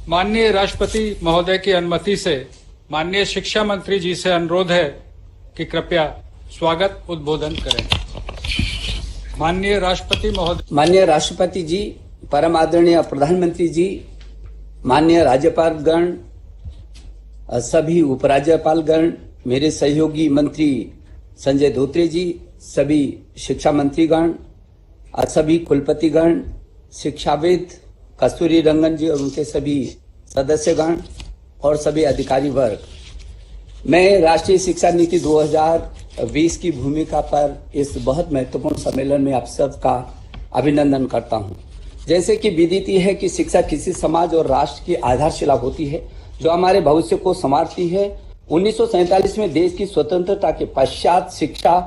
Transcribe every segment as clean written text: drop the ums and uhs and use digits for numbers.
माननीय राष्ट्रपति महोदय की अनुमति से माननीय शिक्षा मंत्री जी से अनुरोध है कि कृपया स्वागत उद्बोधन करें। माननीय राष्ट्रपति जी, परम आदरणीय प्रधानमंत्री जी, माननीय राज्यपालगण, सभी उपराज्यपालगण, मेरे सहयोगी मंत्री संजय धोत्रे जी, सभी शिक्षा मंत्रीगण, सभी कुलपतिगण, शिक्षाविद कस्तूरी रंगन जी और उनके सभी सदस्यगण और सभी अधिकारी वर्ग, मैं राष्ट्रीय शिक्षा नीति 2020 की भूमिका पर इस बहुत महत्वपूर्ण सम्मेलन में आप सबका अभिनंदन करता हूं। जैसे कि विदित है कि शिक्षा किसी समाज और राष्ट्र की आधारशिला होती है जो हमारे भविष्य को संवारती है। 1947 में देश की स्वतंत्रता के पश्चात शिक्षा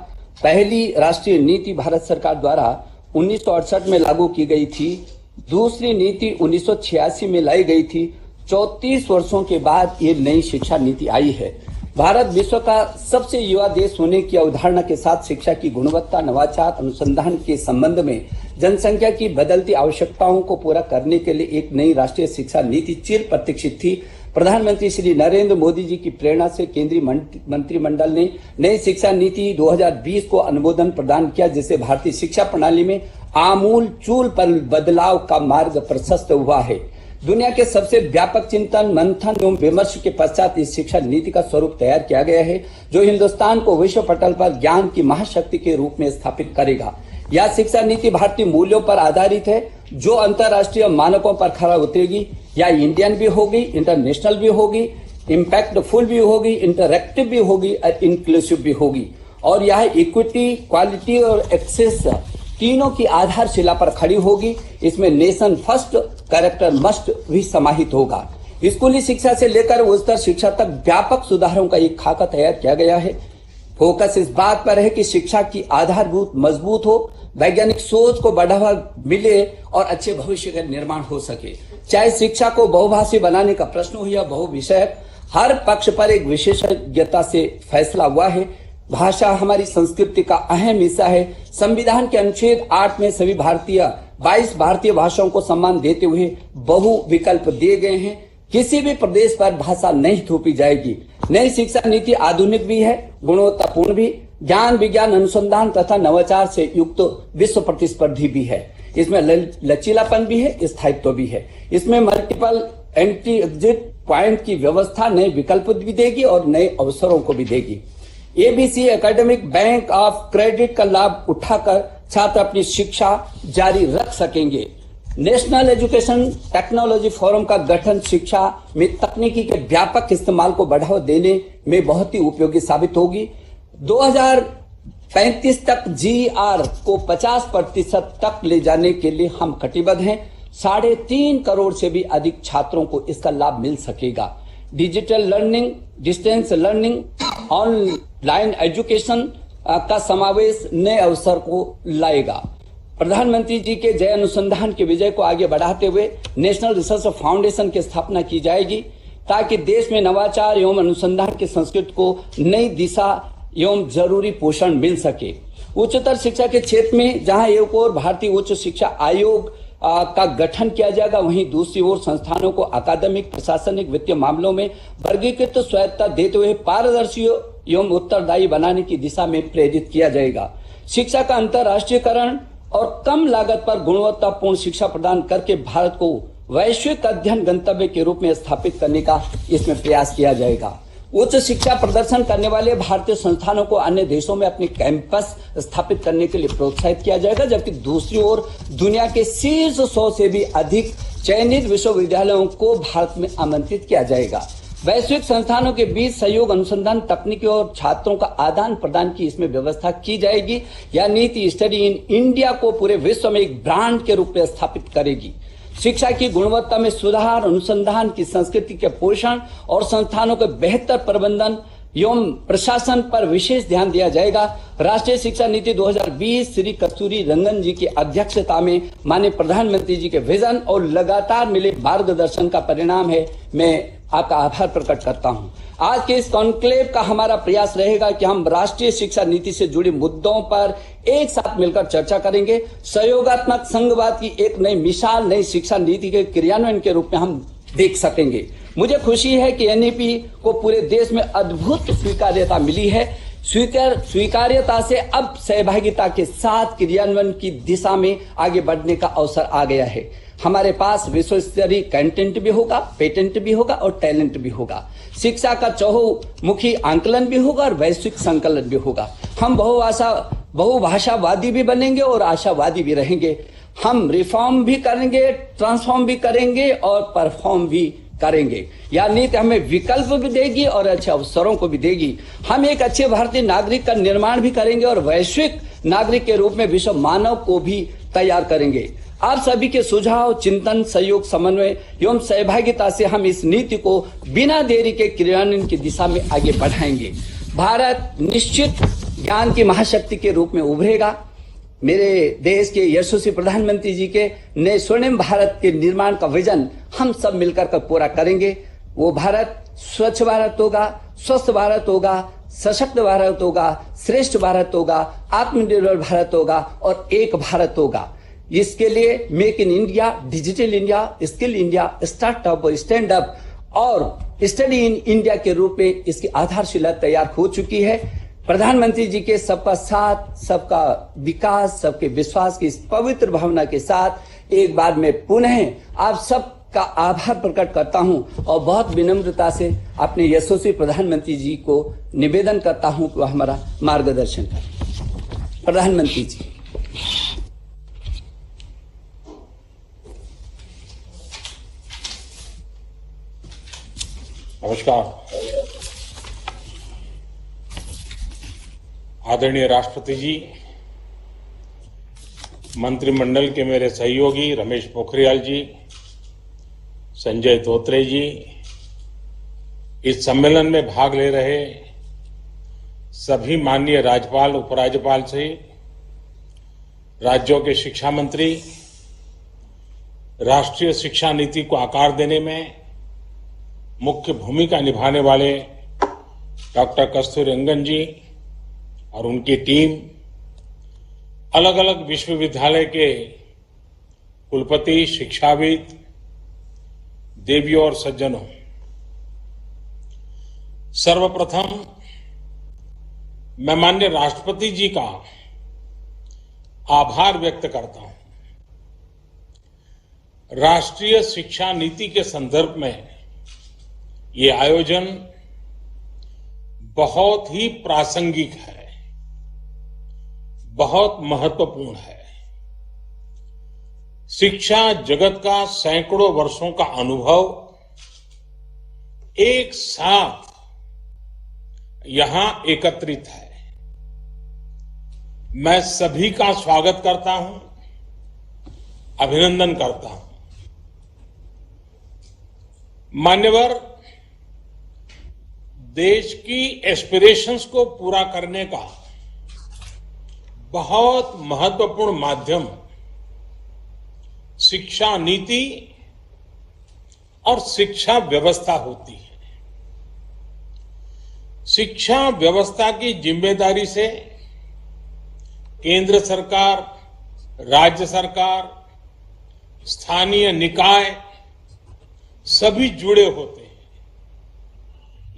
पहली राष्ट्रीय नीति भारत सरकार द्वारा 1968 में लागू की गई थी। दूसरी नीति 1986 में लाई गई थी। 34 वर्षों के बाद ये नई शिक्षा नीति आई है। भारत विश्व का सबसे युवा देश होने की अवधारणा के साथ शिक्षा की गुणवत्ता, नवाचार, अनुसंधान के संबंध में जनसंख्या की बदलती आवश्यकताओं को पूरा करने के लिए एक नई राष्ट्रीय शिक्षा नीति चिर प्रतीक्षित थी। प्रधानमंत्री श्री नरेंद्र मोदी जी की प्रेरणा से केंद्रीय मंत्रिमंडल ने नई शिक्षा नीति 2020 को अनुमोदन प्रदान किया, जिससे भारतीय शिक्षा प्रणाली में आमूल चूल पर बदलाव का मार्ग प्रशस्त हुआ है। दुनिया के सबसे व्यापक चिंतन, मंथन एवं विमर्श के पश्चात इस शिक्षा नीति का स्वरूप तैयार किया गया है, जो हिंदुस्तान को विश्व पटल पर ज्ञान की महाशक्ति के रूप में स्थापित करेगा। यह शिक्षा नीति भारतीय मूल्यों पर आधारित है, जो अंतर्राष्ट्रीय मानकों पर खरा उतरेगी। यह इंडियन भी होगी, इंटरनेशनल भी होगी, इम्पैक्टफुल भी होगी, इंटरएक्टिव भी होगी और इंक्लूसिव भी होगी। और यह इक्विटी, क्वालिटी और एक्सेस तीनों की आधारशिला पर खड़ी होगी। इसमें नेशन फर्स्ट, कैरेक्टर मस्ट भी समाहित होगा। स्कूली शिक्षा से लेकर उच्चतर शिक्षा तक व्यापक सुधारों का एक खाका तैयार किया गया है। फोकस इस बात पर है कि शिक्षा की आधारभूत मजबूत हो, वैज्ञानिक सोच को बढ़ावा मिले और अच्छे भविष्य का निर्माण हो सके। चाहे शिक्षा को बहुभाषी बनाने का प्रश्न हो या बहुविषयक, हर पक्ष पर एक विशेषज्ञता से फैसला हुआ है। भाषा हमारी संस्कृति का अहम हिस्सा है। संविधान के अनुच्छेद 8 में सभी 22 भारतीय भाषाओं को सम्मान देते हुए बहु विकल्प दिए गए हैं। किसी भी प्रदेश पर भाषा नहीं थोपी जाएगी। नई शिक्षा नीति आधुनिक भी है, गुणवत्तापूर्ण भी, ज्ञान, विज्ञान, अनुसंधान तथा नवाचार से युक्त विश्व प्रतिस्पर्धी भी है। इसमें लचीलापन भी है, स्थायित्व भी है। इसमें मल्टीपल एंट्री एग्जिट पॉइंट की व्यवस्था नए विकल्प भी देगी और नए अवसरों को भी देगी। ABC academic bank of credit का लाभ उठाकर छात्र अपनी शिक्षा जारी रख सकेंगे। नेशनल एजुकेशन टेक्नोलॉजी फोरम का गठन शिक्षा में तकनीकी के व्यापक इस्तेमाल को बढ़ावा देने में बहुत ही उपयोगी साबित होगी। 2035 तक जीआर को 50% तक ले जाने के लिए हम कटिबद्ध हैं। 3.5 करोड़ से भी अधिक छात्रों को इसका लाभ मिल सकेगा। Digital learning, distance learning, online education का समावेश नए अवसर को लाएगा। प्रधानमंत्री जी के जय अनुसंधान के विजय को आगे बढ़ाते हुए नेशनल रिसर्च फाउंडेशन की स्थापना की जाएगी, ताकि देश में नवाचार एवं अनुसंधान की संस्कृति को नई दिशा एवं जरूरी पोषण मिल सके। उच्चतर शिक्षा के क्षेत्र में जहां एक ओर भारतीय उच्च शिक्षा आयोग का गठन किया जाएगा, वहीं दूसरी ओर संस्थानों को अकादमिक, प्रशासनिक, वित्तीय मामलों में वर्गीकृत स्वायत्तता देते हुए पारदर्शी एवं उत्तरदायी बनाने की दिशा में प्रेरित किया जाएगा। शिक्षा का अंतर्राष्ट्रीयकरण और कम लागत पर गुणवत्तापूर्ण शिक्षा प्रदान करके भारत को वैश्विक अध्ययन गंतव्य के रूप में स्थापित करने का इसमें प्रयास किया जाएगा। उच्च शिक्षा प्रदर्शन करने वाले भारतीय संस्थानों को अन्य देशों में अपने कैंपस स्थापित करने के लिए प्रोत्साहित किया जाएगा, जबकि दूसरी ओर दुनिया के शीर्ष 100 से भी अधिक चयनित विश्वविद्यालयों को भारत में आमंत्रित किया जाएगा। वैश्विक संस्थानों के बीच सहयोग, अनुसंधान, तकनीकी और छात्रों का आदान प्रदान की इसमें व्यवस्था की जाएगी। यह नीति स्टडी इन इंडिया को पूरे विश्व में एक ब्रांड के रूप में स्थापित करेगी। शिक्षा की गुणवत्ता में सुधार, अनुसंधान की संस्कृति के पोषण और संस्थानों के बेहतर प्रबंधन एवं प्रशासन पर विशेष ध्यान दिया जाएगा। राष्ट्रीय शिक्षा नीति 2020 श्री कस्तूरी रंगन जी की अध्यक्षता में माननीय प्रधानमंत्री जी के विजन और लगातार मिले मार्गदर्शन का परिणाम है। मैं आपका आभार प्रकट करता हूं। आज के इस कॉन्क्लेव का हमारा प्रयास रहेगा कि हम राष्ट्रीय शिक्षा नीति से जुड़े मुद्दों पर एक साथ मिलकर चर्चा करेंगे। सहयोगात्मक संघवाद की एक नई मिसाल नई शिक्षा नीति के क्रियान्वयन के रूप में हम देख सकेंगे। मुझे खुशी है कि एनईपी को पूरे देश में अद्भुत स्वीकार्यता मिली है। स्वीकार्यता से अब सहभागिता के साथ क्रियान्वयन की दिशा में आगे बढ़ने का अवसर आ गया है। हमारे पास विश्व स्तरीय कंटेंट भी होगा, पेटेंट भी होगा और टैलेंट भी होगा। शिक्षा का चहुमुखी आंकलन भी होगा और वैश्विक संकलन भी होगा। हम बहुभाषावादी भी बनेंगे और आशावादी भी रहेंगे। हम रिफॉर्म भी करेंगे, ट्रांसफॉर्म भी करेंगे और परफॉर्म भी करेंगे। यह नीति हमें विकल्प भी देगी और अच्छे अवसरों को भी देगी। हम एक अच्छे भारतीय नागरिक का निर्माण भी करेंगे और वैश्विक नागरिक के रूप में विश्व मानव को भी तैयार करेंगे। आप सभी के सुझाव, चिंतन, सहयोग, समन्वय एवं सहभागिता से हम इस नीति को बिना देरी के क्रियान्वयन की दिशा में आगे बढ़ाएंगे। भारत निश्चित ज्ञान की महाशक्ति के रूप में उभरेगा। मेरे देश के यशस्वी प्रधानमंत्री जी के नए स्वर्णिम भारत के निर्माण का विजन हम सब मिलकर कर पूरा करेंगे। वो भारत स्वच्छ भारत होगा, स्वस्थ भारत होगा, सशक्त भारत होगा, श्रेष्ठ भारत होगा, आत्मनिर्भर भारत होगा और एक भारत होगा। इसके लिए make in India, digital India, skill India, startup और स्टैंड अप और स्टडी इन इंडिया के रूप में इसकी आधारशिला तैयार हो चुकी है। प्रधानमंत्री जी के सबका साथ, सबका विकास, सबके विश्वास की इस पवित्र भावना के साथ एक बार मैं पुनः आप सबका आभार प्रकट करता हूं और बहुत विनम्रता से अपने यशस्वी प्रधानमंत्री जी को निवेदन करता हूं कि वह हमारा मार्गदर्शन करें। प्रधानमंत्री जी। नमस्कार। आदरणीय राष्ट्रपति जी, मंत्रिमंडल के मेरे सहयोगी रमेश पोखरियाल जी, संजय धोत्रे जी, इस सम्मेलन में भाग ले रहे सभी माननीय राज्यपाल, उपराज्यपाल से राज्यों के शिक्षा मंत्री, राष्ट्रीय शिक्षा नीति को आकार देने में मुख्य भूमिका निभाने वाले डॉक्टर कस्तूरीरंगन जी और उनकी टीम, अलग अलग विश्वविद्यालय के कुलपति, शिक्षाविद, देवियों और सज्जनों, सर्वप्रथम मैं माननीय राष्ट्रपति जी का आभार व्यक्त करता हूं। राष्ट्रीय शिक्षा नीति के संदर्भ में ये आयोजन बहुत ही प्रासंगिक है, बहुत महत्वपूर्ण है। शिक्षा जगत का सैकड़ों वर्षों का अनुभव एक साथ यहां एकत्रित है। मैं सभी का स्वागत करता हूं, अभिनंदन करता हूं। मान्यवर, देश की एस्पिरेशंस को पूरा करने का बहुत महत्वपूर्ण माध्यम शिक्षा नीति और शिक्षा व्यवस्था होती है। शिक्षा व्यवस्था की जिम्मेदारी से केंद्र सरकार, राज्य सरकार, स्थानीय निकाय सभी जुड़े होते हैं।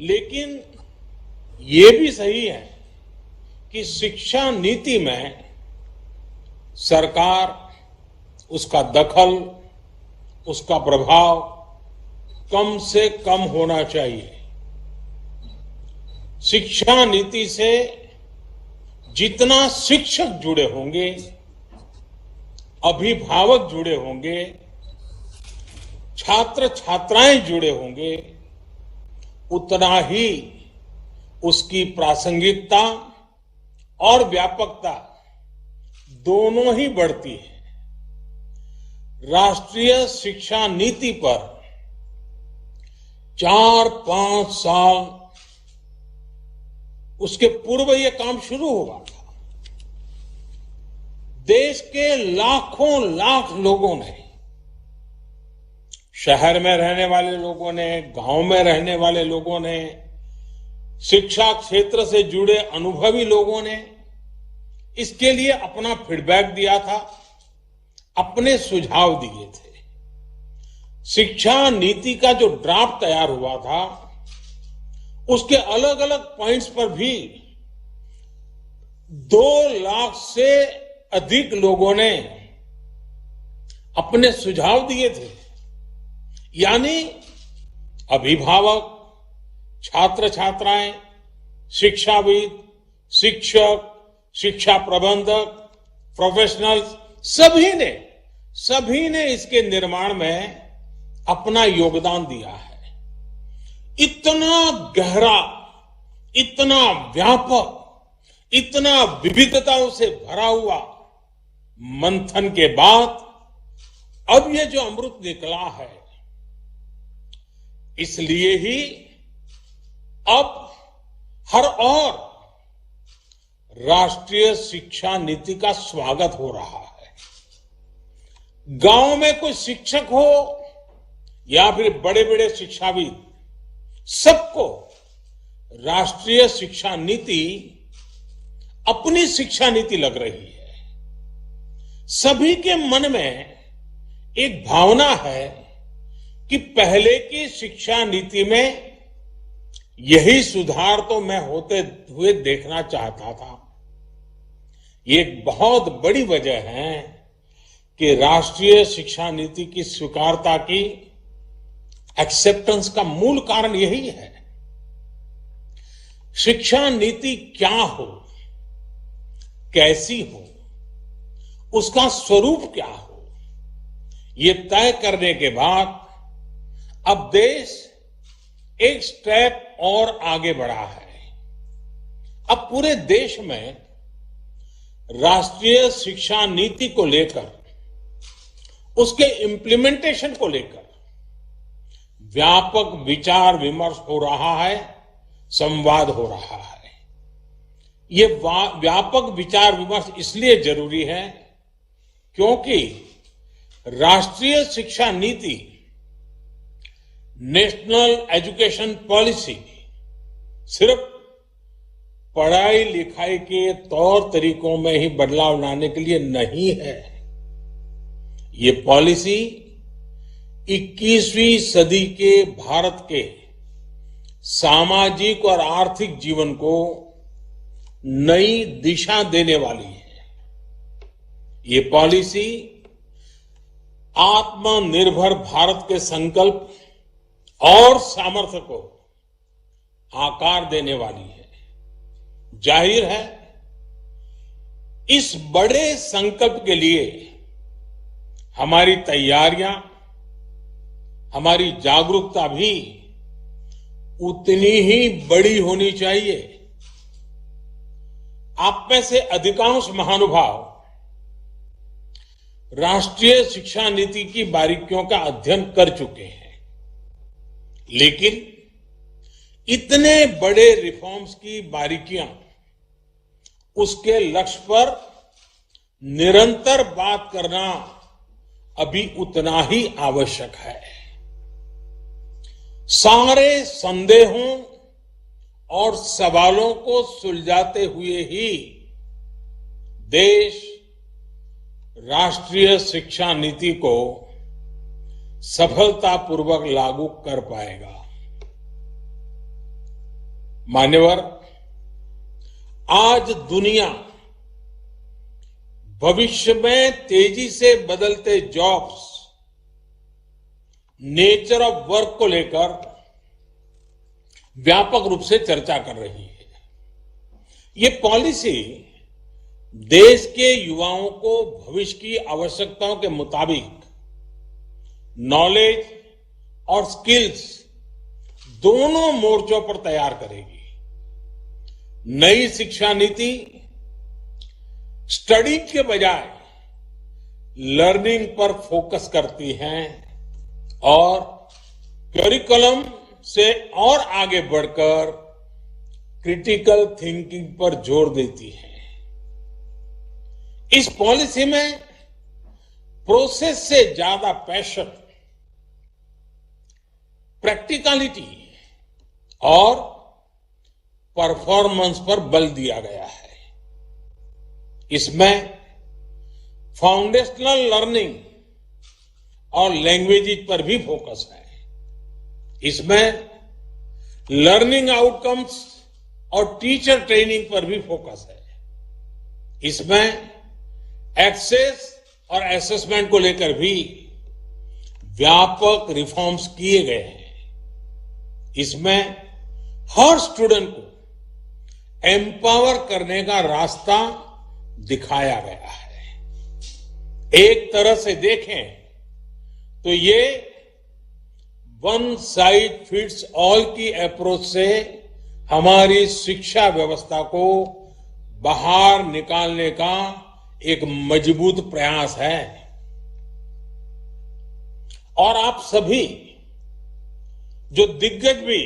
लेकिन ये भी सही है कि शिक्षा नीति में सरकार, उसका दखल, उसका प्रभाव कम से कम होना चाहिए। शिक्षा नीति से जितना शिक्षक जुड़े होंगे, अभिभावक जुड़े होंगे, छात्र छात्राएं जुड़े होंगे, उतना ही उसकी प्रासंगिकता और व्यापकता दोनों ही बढ़ती है। राष्ट्रीय शिक्षा नीति पर 4-5 साल उसके पूर्व यह काम शुरू हुआ था। देश के लाखों लाख लोगों ने, शहर में रहने वाले लोगों ने, गांव में रहने वाले लोगों ने, शिक्षा क्षेत्र से जुड़े अनुभवी लोगों ने इसके लिए अपना फीडबैक दिया था, अपने सुझाव दिए थे। शिक्षा नीति का जो ड्राफ्ट तैयार हुआ था, उसके अलग अलग पॉइंट्स पर भी 2 लाख से अधिक लोगों ने अपने सुझाव दिए थे। यानी अभिभावक, छात्र छात्राएं, शिक्षाविद, शिक्षक, शिक्षा प्रबंधक, प्रोफेशनल्स, सभी ने इसके निर्माण में अपना योगदान दिया है। इतना गहरा, इतना व्यापक, इतना विविधताओं से भरा हुआ मंथन के बाद अब ये जो अमृत निकला है, इसलिए ही अब हर और राष्ट्रीय शिक्षा नीति का स्वागत हो रहा है। गांव में कोई शिक्षक हो या फिर बड़े बड़े शिक्षाविद, सबको राष्ट्रीय शिक्षा नीति अपनी शिक्षा नीति लग रही है। सभी के मन में एक भावना है कि पहले की शिक्षा नीति में यही सुधार तो मैं होते हुए देखना चाहता था। ये एक बहुत बड़ी वजह है कि राष्ट्रीय शिक्षा नीति की स्वीकारता की एक्सेप्टेंस का मूल कारण यही है। शिक्षा नीति क्या हो, कैसी हो, उसका स्वरूप क्या हो, ये तय करने के बाद अब देश एक स्टेप और आगे बढ़ा है। अब पूरे देश में राष्ट्रीय शिक्षा नीति को लेकर, उसके इम्प्लीमेंटेशन को लेकर व्यापक विचार विमर्श हो रहा है, संवाद हो रहा है। ये व्यापक विचार विमर्श इसलिए जरूरी है क्योंकि राष्ट्रीय शिक्षा नीति, नेशनल एजुकेशन पॉलिसी सिर्फ पढ़ाई लिखाई के तौर तरीकों में ही बदलाव लाने के लिए नहीं है। ये पॉलिसी 21वीं सदी के भारत के सामाजिक और आर्थिक जीवन को नई दिशा देने वाली है। ये पॉलिसी आत्मनिर्भर भारत के संकल्प और सामर्थ्य को आकार देने वाली है। जाहिर है, इस बड़े संकल्प के लिए हमारी तैयारियां, हमारी जागरूकता भी उतनी ही बड़ी होनी चाहिए। आप में से अधिकांश महानुभाव राष्ट्रीय शिक्षा नीति की बारीकियों का अध्ययन कर चुके हैं, लेकिन इतने बड़े रिफॉर्म्स की बारीकियां, उसके लक्ष्य पर निरंतर बात करना अभी उतना ही आवश्यक है। सारे संदेहों और सवालों को सुलझाते हुए ही देश राष्ट्रीय शिक्षा नीति को सफलतापूर्वक लागू कर पाएगा। मान्यवर, आज दुनिया भविष्य में तेजी से बदलते जॉब्स, नेचर ऑफ वर्क को लेकर व्यापक रूप से चर्चा कर रही है। ये पॉलिसी देश के युवाओं को भविष्य की आवश्यकताओं के मुताबिक नॉलेज और स्किल्स दोनों मोर्चों पर तैयार करेगी। नई शिक्षा नीति स्टडी के बजाय लर्निंग पर फोकस करती है और करिकुलम से और आगे बढ़कर क्रिटिकल थिंकिंग पर जोर देती है। इस पॉलिसी में प्रोसेस से ज्यादा पैशन, प्रैक्टिकलिटी और परफॉर्मेंस पर बल दिया गया है। इसमें फाउंडेशनल लर्निंग और लैंग्वेजेस पर भी फोकस है। इसमें लर्निंग आउटकम्स और टीचर ट्रेनिंग पर भी फोकस है। इसमें एक्सेस और असेसमेंट को लेकर भी व्यापक रिफॉर्म्स किए गए हैं। इसमें हर स्टूडेंट को एम्पावर करने का रास्ता दिखाया गया है। एक तरह से देखें तो ये वन साइज फिट्स ऑल की अप्रोच से हमारी शिक्षा व्यवस्था को बाहर निकालने का एक मजबूत प्रयास है। और आप सभी जो दिग्गज भी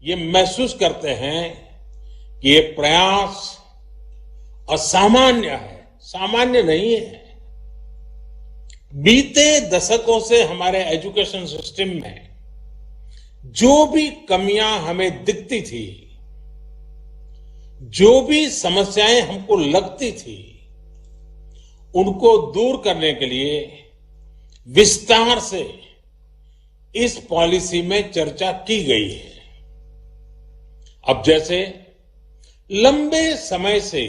ये महसूस करते हैं कि ये प्रयास असामान्य है, सामान्य नहीं है। बीते दशकों से हमारे एजुकेशन सिस्टम में जो भी कमियां हमें दिखती थी, जो भी समस्याएं हमको लगती थी, उनको दूर करने के लिए विस्तार से इस पॉलिसी में चर्चा की गई है। अब जैसे लंबे समय से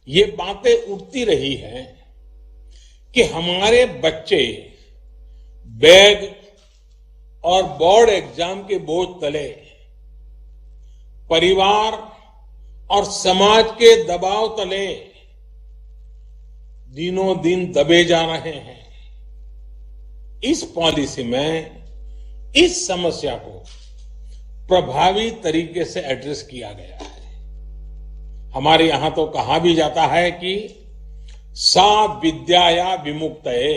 ये बातें उठती रही हैं कि हमारे बच्चे बैग और बोर्ड एग्जाम के बोझ तले परिवार और समाज के दबाव तले दिनों दिन दबे जा रहे हैं। इस पॉलिसी में इस समस्या को प्रभावी तरीके से एड्रेस किया गया है। हमारे यहां तो कहा भी जाता है कि सा विद्याया विमुक्तये,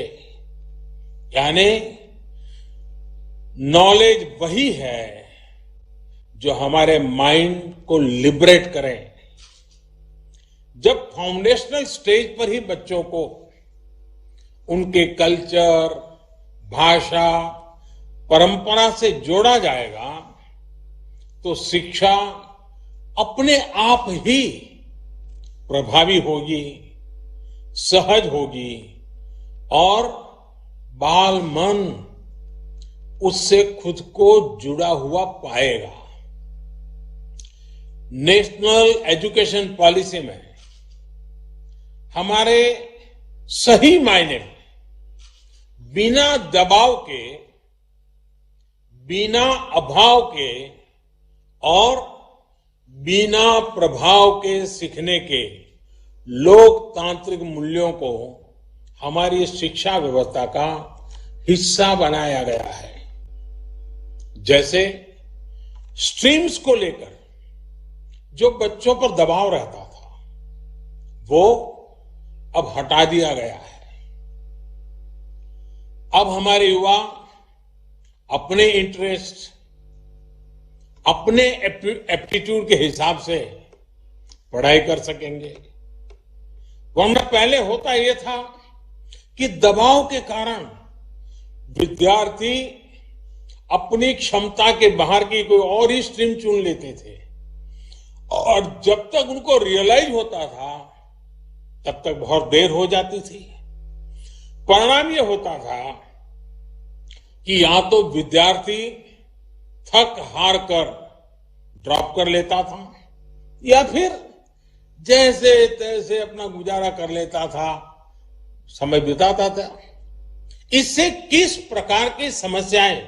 यानी नॉलेज वही है जो हमारे माइंड को लिबरेट करे। जब फाउंडेशनल स्टेज पर ही बच्चों को उनके कल्चर, भाषा, परंपरा से जोड़ा जाएगा तो शिक्षा अपने आप ही प्रभावी होगी, सहज होगी और बाल मन उससे खुद को जुड़ा हुआ पाएगा। नेशनल एजुकेशन पॉलिसी में हमारे सही मायने में बिना दबाव के, बिना अभाव के और बिना प्रभाव के सीखने के लोकतांत्रिक मूल्यों को हमारी शिक्षा व्यवस्था का हिस्सा बनाया गया है। जैसे स्ट्रीम्स को लेकर जो बच्चों पर दबाव रहता था, वो अब हटा दिया गया है। अब हमारे युवा अपने इंटरेस्ट, अपने एप्टीट्यूड के हिसाब से पढ़ाई कर सकेंगे। वरना पहले होता यह था कि दबाव के कारण विद्यार्थी अपनी क्षमता के बाहर की कोई और ही स्ट्रीम चुन लेते थे और जब तक उनको रियलाइज होता था तब तक बहुत देर हो जाती थी। परिणाम यह होता था कि या तो विद्यार्थी थक हार कर ड्रॉप कर लेता था या फिर जैसे तैसे अपना गुजारा कर लेता था, समय बिताता था। इससे किस प्रकार की समस्याएं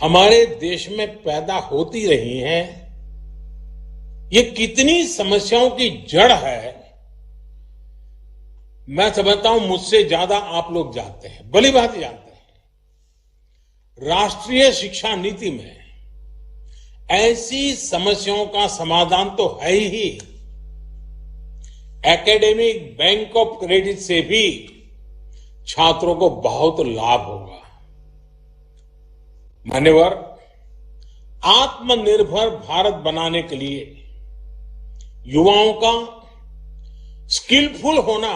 हमारे देश में पैदा होती रही हैं, ये कितनी समस्याओं की जड़ है, मैं समझता हूं मुझसे ज्यादा आप लोग जानते हैं, भली भांति जानते हैं। राष्ट्रीय शिक्षा नीति में ऐसी समस्याओं का समाधान तो है ही। एकेडमिक बैंक ऑफ क्रेडिट से भी छात्रों को बहुत लाभ होगा। मान्यवर, आत्मनिर्भर भारत बनाने के लिए युवाओं का स्किलफुल होना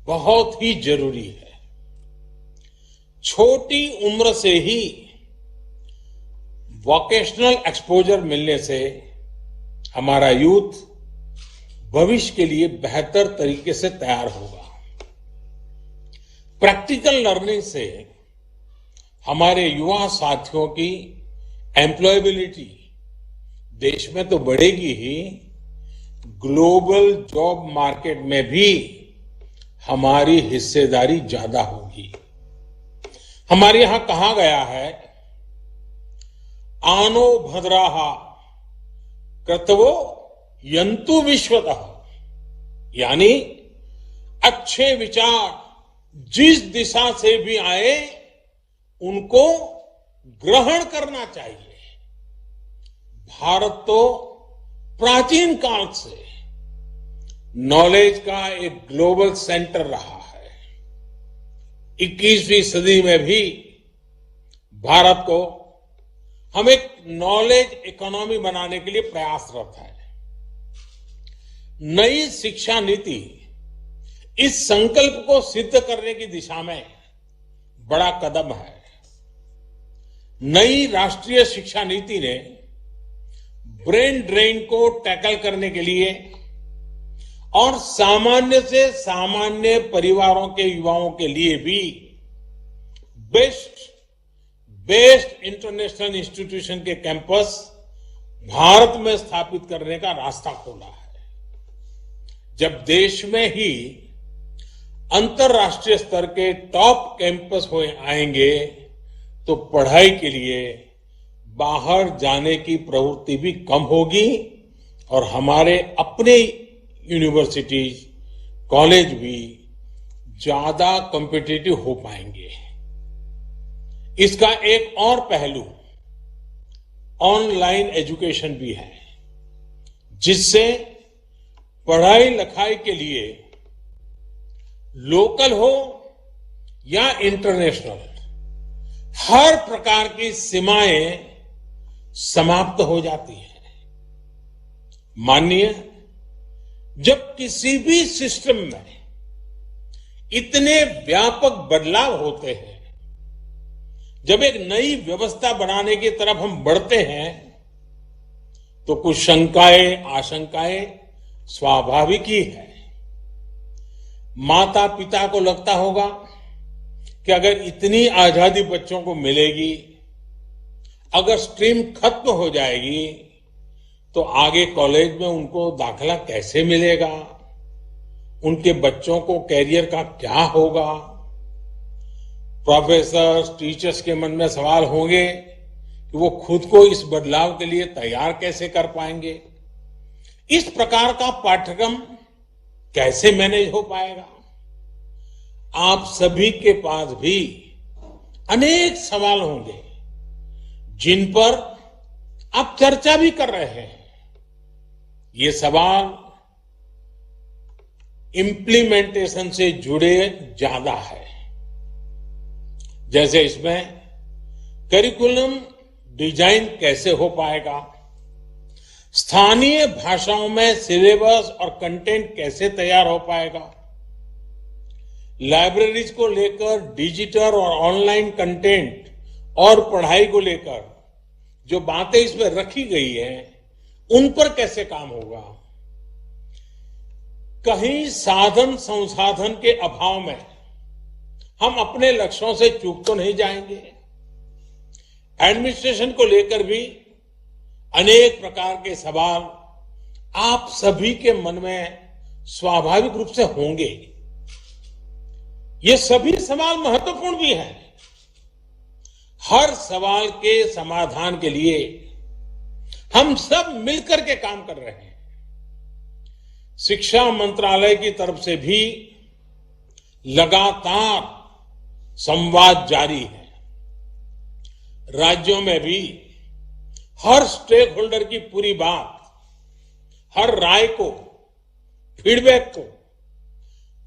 बहुत ही जरूरी है। छोटी उम्र से ही वोकेशनल एक्सपोजर मिलने से हमारा यूथ भविष्य के लिए बेहतर तरीके से तैयार होगा। प्रैक्टिकल लर्निंग से हमारे युवा साथियों की एम्प्लॉयबिलिटी देश में तो बढ़ेगी ही, ग्लोबल जॉब मार्केट में भी हमारी हिस्सेदारी ज्यादा होगी। हमारे यहां कहा गया है, आनो भद्राः क्रतवो यंतु विश्वतः, यानी अच्छे विचार जिस दिशा से भी आए उनको ग्रहण करना चाहिए। भारत तो प्राचीन काल से नॉलेज का एक ग्लोबल सेंटर रहा है। 21वीं सदी में भी भारत को हम एक नॉलेज इकोनॉमी बनाने के लिए प्रयासरत है। नई शिक्षा नीति इस संकल्प को सिद्ध करने की दिशा में बड़ा कदम है। नई राष्ट्रीय शिक्षा नीति ने ब्रेन ड्रेन को टैकल करने के लिए और सामान्य से सामान्य परिवारों के युवाओं के लिए भी बेस्ट इंटरनेशनल इंस्टीट्यूशन के कैंपस भारत में स्थापित करने का रास्ता खोला है। जब देश में ही अंतर्राष्ट्रीय स्तर के टॉप कैंपस हो आएंगे तो पढ़ाई के लिए बाहर जाने की प्रवृत्ति भी कम होगी और हमारे अपने यूनिवर्सिटीज, कॉलेज भी ज्यादा कॉम्पिटिटिव हो पाएंगे। इसका एक और पहलू ऑनलाइन एजुकेशन भी है, जिससे पढ़ाई लिखाई के लिए लोकल हो या इंटरनेशनल, हर प्रकार की सीमाएं समाप्त हो जाती हैं। मानिए, जब किसी भी सिस्टम में इतने व्यापक बदलाव होते हैं, जब एक नई व्यवस्था बनाने की तरफ हम बढ़ते हैं, तो कुछ शंकाएं, आशंकाएं स्वाभाविक ही है। माता पिता को लगता होगा कि अगर इतनी आजादी बच्चों को मिलेगी, अगर स्ट्रीम खत्म हो जाएगी, तो आगे कॉलेज में उनको दाखिला कैसे मिलेगा, उनके बच्चों को कैरियर का क्या होगा। प्रोफेसर्स, टीचर्स के मन में सवाल होंगे कि वो खुद को इस बदलाव के लिए तैयार कैसे कर पाएंगे। इस प्रकार का पाठ्यक्रम कैसे मैनेज हो पाएगा। आप सभी के पास भी अनेक सवाल होंगे जिन पर आप चर्चा भी कर रहे हैं। ये सवाल इंप्लीमेंटेशन से जुड़े ज्यादा है। जैसे इसमें करिकुलम डिजाइन कैसे हो पाएगा, स्थानीय भाषाओं में सिलेबस और कंटेंट कैसे तैयार हो पाएगा, लाइब्रेरीज को लेकर डिजिटल और ऑनलाइन कंटेंट और पढ़ाई को लेकर जो बातें इसमें रखी गई हैं, उन पर कैसे काम होगा। कहीं साधन संसाधन के अभाव में हम अपने लक्ष्यों से चूक तो नहीं जाएंगे। एडमिनिस्ट्रेशन को लेकर भी अनेक प्रकार के सवाल आप सभी के मन में स्वाभाविक रूप से होंगे। ये सभी सवाल महत्वपूर्ण भी हैं। हर सवाल के समाधान के लिए हम सब मिलकर के काम कर रहे हैं। शिक्षा मंत्रालय की तरफ से भी लगातार संवाद जारी है। राज्यों में भी हर स्टेक होल्डर की पूरी बात, हर राय को, फीडबैक को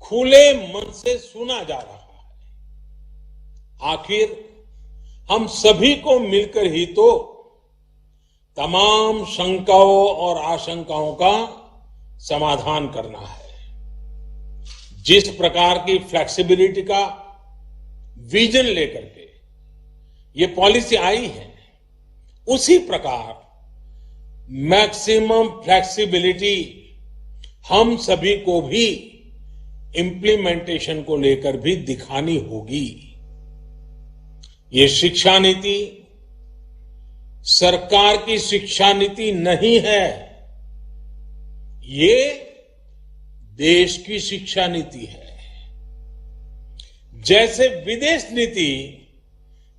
खुले मन से सुना जा रहा है। आखिर हम सभी को मिलकर ही तो तमाम शंकाओं और आशंकाओं का समाधान करना है। जिस प्रकार की फ्लेक्सिबिलिटी का विजन लेकर के ये पॉलिसी आई है, उसी प्रकार मैक्सिमम फ्लेक्सिबिलिटी हम सभी को भी इम्प्लीमेंटेशन को लेकर भी दिखानी होगी। ये शिक्षा नीति सरकार की शिक्षा नीति नहीं है, ये देश की शिक्षा नीति है। जैसे विदेश नीति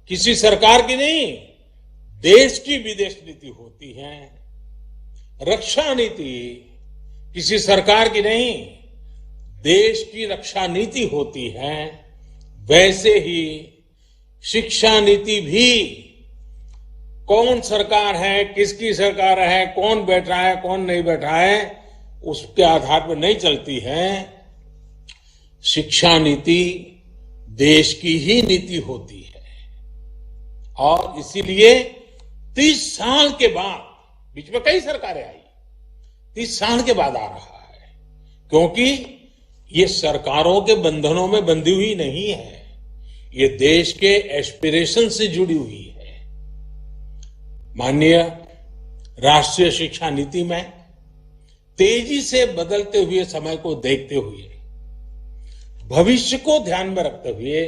किसी सरकार की नहीं, देश की विदेश नीति होती है, रक्षा नीति किसी सरकार की नहीं, देश की रक्षा नीति होती है, वैसे ही शिक्षा नीति भी कौन सरकार है, किसकी सरकार है, कौन बैठा है, कौन नहीं बैठा है, उसके आधार पर नहीं चलती है। शिक्षा नीति देश की ही नीति होती है और इसीलिए 30 साल के बाद, बीच में कई सरकारें आई, 30 साल के बाद आ रहा है, क्योंकि ये सरकारों के बंधनों में बंधी हुई नहीं है, ये देश के एस्पिरेशन से जुड़ी हुई है। माननीय राष्ट्रीय शिक्षा नीति में तेजी से बदलते हुए समय को देखते हुए, भविष्य को ध्यान में रखते हुए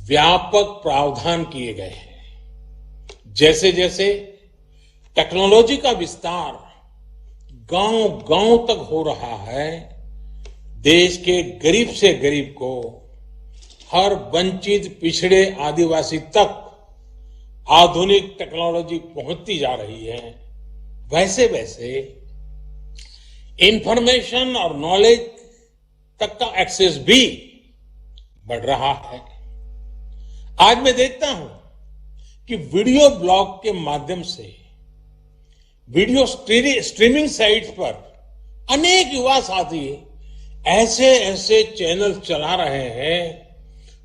व्यापक प्रावधान किए गए हैं। जैसे जैसे टेक्नोलॉजी का विस्तार गांव-गांव तक हो रहा है, देश के गरीब से गरीब को, हर वंचित पिछड़े आदिवासी तक आधुनिक टेक्नोलॉजी पहुंचती जा रही है, वैसे वैसे इंफॉर्मेशन और नॉलेज तक का एक्सेस भी बढ़ रहा है। आज मैं देखता हूं कि वीडियो ब्लॉग के माध्यम से, वीडियो स्ट्रीमिंग साइट्स पर अनेक युवा साथी ऐसे ऐसे चैनल चला रहे हैं,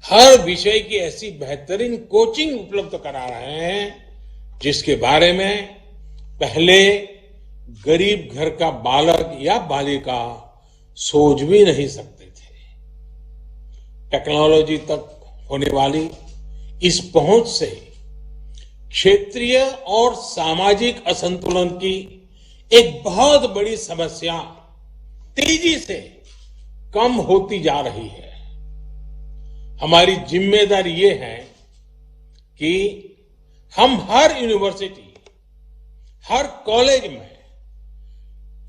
हर विषय की ऐसी बेहतरीन कोचिंग उपलब्ध करा रहे हैं जिसके बारे में पहले गरीब घर का बालक या बालिका सोच भी नहीं सकते थे। टेक्नोलॉजी तक होने वाली इस पहुंच से क्षेत्रीय और सामाजिक असंतुलन की एक बहुत बड़ी समस्या तेजी से कम होती जा रही है। हमारी जिम्मेदारी ये है कि हम हर यूनिवर्सिटी, हर कॉलेज में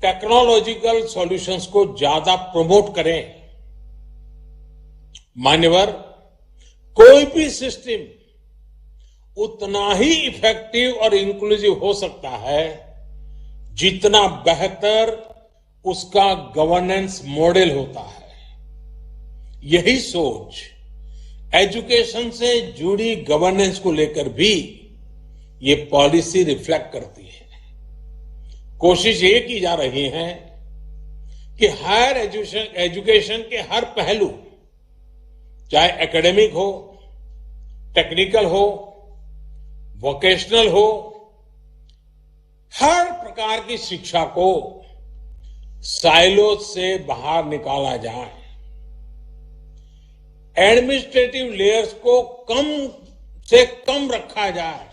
टेक्नोलॉजिकल सॉल्यूशंस को ज्यादा प्रमोट करें। मान्यवर, कोई भी सिस्टम उतना ही इफेक्टिव और इंक्लूसिव हो सकता है जितना बेहतर उसका गवर्नेंस मॉडल होता है। यही सोच एजुकेशन से जुड़ी गवर्नेंस को लेकर भी ये पॉलिसी रिफ्लेक्ट करती है। कोशिश ये की जा रही है कि हायर एजुकेशन के हर पहलू, चाहे एकेडमिक हो, टेक्निकल हो, वोकेशनल हो, हर प्रकार की शिक्षा को साइलो से बाहर निकाला जाए, एडमिनिस्ट्रेटिव लेयर्स को कम से कम रखा जाए,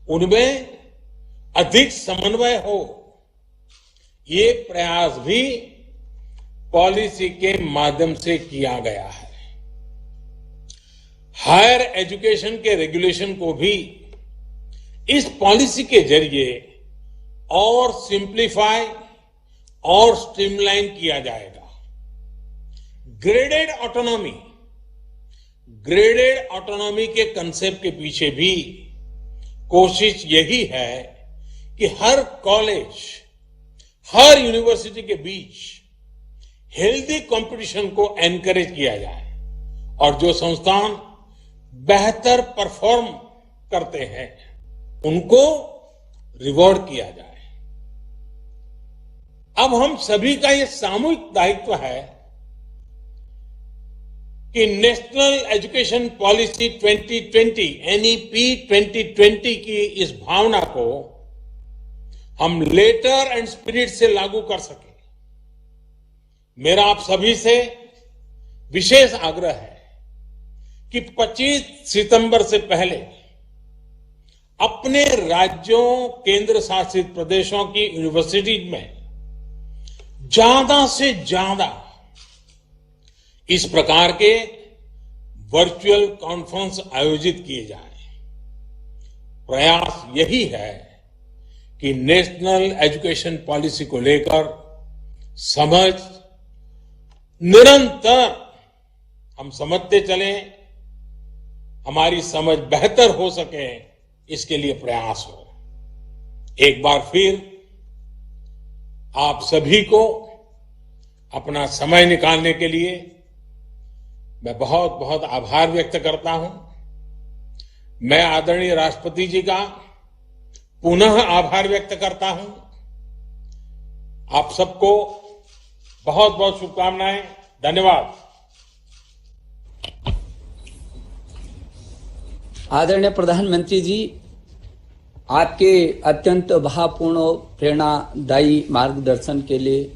उनमें अधिक समन्वय हो। ये प्रयास भी पॉलिसी के माध्यम से किया गया है। हायर एजुकेशन के रेगुलेशन को भी इस पॉलिसी के जरिए और सिंप्लीफाई और स्ट्रीमलाइन किया जाएगा। ग्रेडेड ऑटोनॉमी के कंसेप्ट के पीछे भी कोशिश यही है कि हर कॉलेज, हर यूनिवर्सिटी के बीच हेल्दी कंपटीशन को एनकरेज किया जाए और जो संस्थान बेहतर परफॉर्म करते हैं उनको रिवॉर्ड किया जाए। अब हम सभी का ये सामूहिक दायित्व है कि नेशनल एजुकेशन पॉलिसी 2020 एनईपी 2020 की इस भावना को हम लेटर एंड स्पिरिट से लागू कर सके। मेरा आप सभी से विशेष आग्रह है कि 25 सितंबर से पहले अपने राज्यों, केंद्र शासित प्रदेशों की यूनिवर्सिटीज में ज्यादा से ज्यादा इस प्रकार के वर्चुअल कॉन्फ्रेंस आयोजित किए जाएं। प्रयास यही है कि नेशनल एजुकेशन पॉलिसी को लेकर समझ निरंतर हम समझते चलें, हमारी समझ बेहतर हो सके, इसके लिए प्रयास हो। एक बार फिर आप सभी को अपना समय निकालने के लिए मैं बहुत बहुत आभार व्यक्त करता हूं। मैं आदरणीय राष्ट्रपति जी का पुनः आभार व्यक्त करता हूं। आप सबको बहुत बहुत शुभकामनाएं। धन्यवाद। आदरणीय प्रधानमंत्री जी, आपके अत्यंत भावपूर्ण और प्रेरणादायी मार्गदर्शन के लिए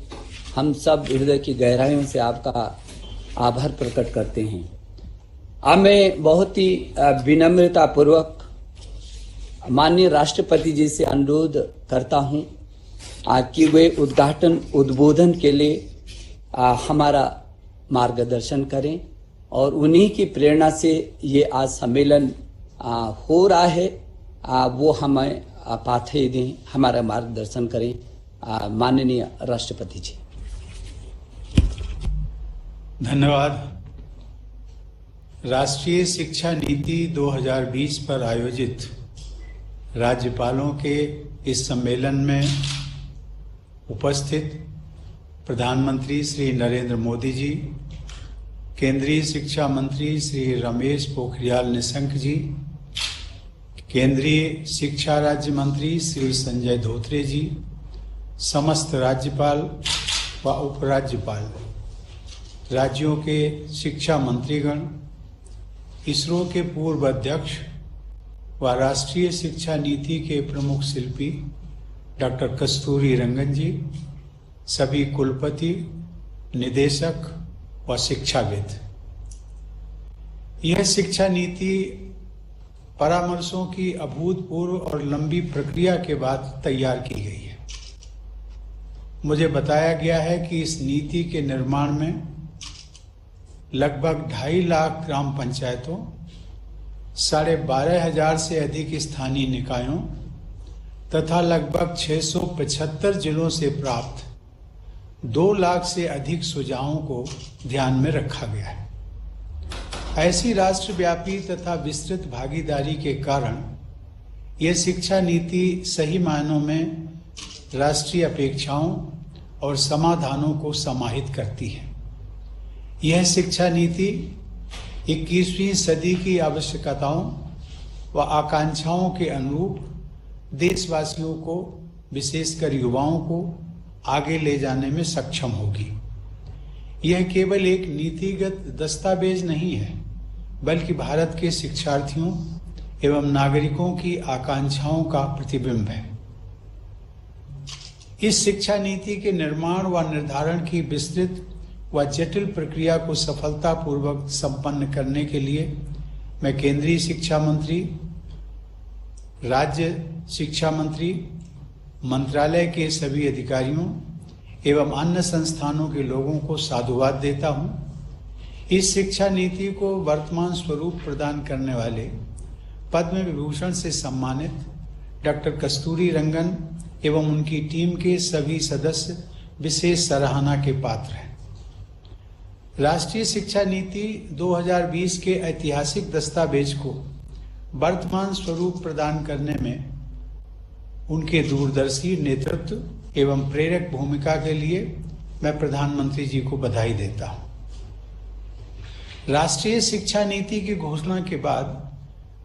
हम सब हृदय की गहराइयों से आपका आभार प्रकट करते हैं। अब मैं बहुत ही विनम्रता पूर्वक माननीय राष्ट्रपति जी से अनुरोध करता हूं कि वे उद्बोधन के लिए हमारा मार्गदर्शन करें और उन्हीं की प्रेरणा से ये आज सम्मेलन हो रहा है। वो हमें पाथेय दें, हमारा मार्गदर्शन करें। माननीय राष्ट्रपति जी। धन्यवाद। राष्ट्रीय शिक्षा नीति 2020 पर आयोजित राज्यपालों के इस सम्मेलन में उपस्थित प्रधानमंत्री श्री नरेंद्र मोदी जी, केंद्रीय शिक्षा मंत्री श्री रमेश पोखरियाल निशंक जी, केंद्रीय शिक्षा राज्य मंत्री श्री संजय धोत्रे जी, समस्त राज्यपाल व उपराज्यपाल, राज्यों के शिक्षा मंत्रीगण, इसरो के पूर्व अध्यक्ष व राष्ट्रीय शिक्षा नीति के प्रमुख शिल्पी डॉक्टर कस्तूरी रंगन जी, सभी कुलपति, निदेशक व शिक्षाविद। यह शिक्षा नीति परामर्शों की अभूतपूर्व और लंबी प्रक्रिया के बाद तैयार की गई है। मुझे बताया गया है कि इस नीति के निर्माण में लगभग 2.5 लाख ग्राम पंचायतों, 12,500 से अधिक स्थानीय निकायों तथा लगभग 675 जिलों से प्राप्त 2 लाख से अधिक सुझावों को ध्यान में रखा गया है। ऐसी राष्ट्रव्यापी तथा विस्तृत भागीदारी के कारण यह शिक्षा नीति सही मायनों में राष्ट्रीय अपेक्षाओं और समाधानों को समाहित करती है। यह शिक्षा नीति 21वीं सदी की आवश्यकताओं व आकांक्षाओं के अनुरूप देशवासियों को, विशेषकर युवाओं को आगे ले जाने में सक्षम होगी। यह केवल एक नीतिगत दस्तावेज नहीं है, बल्कि भारत के शिक्षार्थियों एवं नागरिकों की आकांक्षाओं का प्रतिबिंब है। इस शिक्षा नीति के निर्माण व निर्धारण की विस्तृत व जटिल प्रक्रिया को सफलतापूर्वक संपन्न करने के लिए मैं केंद्रीय शिक्षा मंत्री, राज्य शिक्षा मंत्री, मंत्रालय के सभी अधिकारियों एवं अन्य संस्थानों के लोगों को साधुवाद देता हूं। इस शिक्षा नीति को वर्तमान स्वरूप प्रदान करने वाले पद्म विभूषण से सम्मानित डॉक्टर कस्तूरी रंगन एवं उनकी टीम के सभी सदस्य विशेष सराहना के पात्र हैं। राष्ट्रीय शिक्षा नीति 2020 के ऐतिहासिक दस्तावेज को वर्तमान स्वरूप प्रदान करने में उनके दूरदर्शी नेतृत्व एवं प्रेरक भूमिका के लिए मैं प्रधानमंत्री जी को बधाई देता हूं। राष्ट्रीय शिक्षा नीति की घोषणा के बाद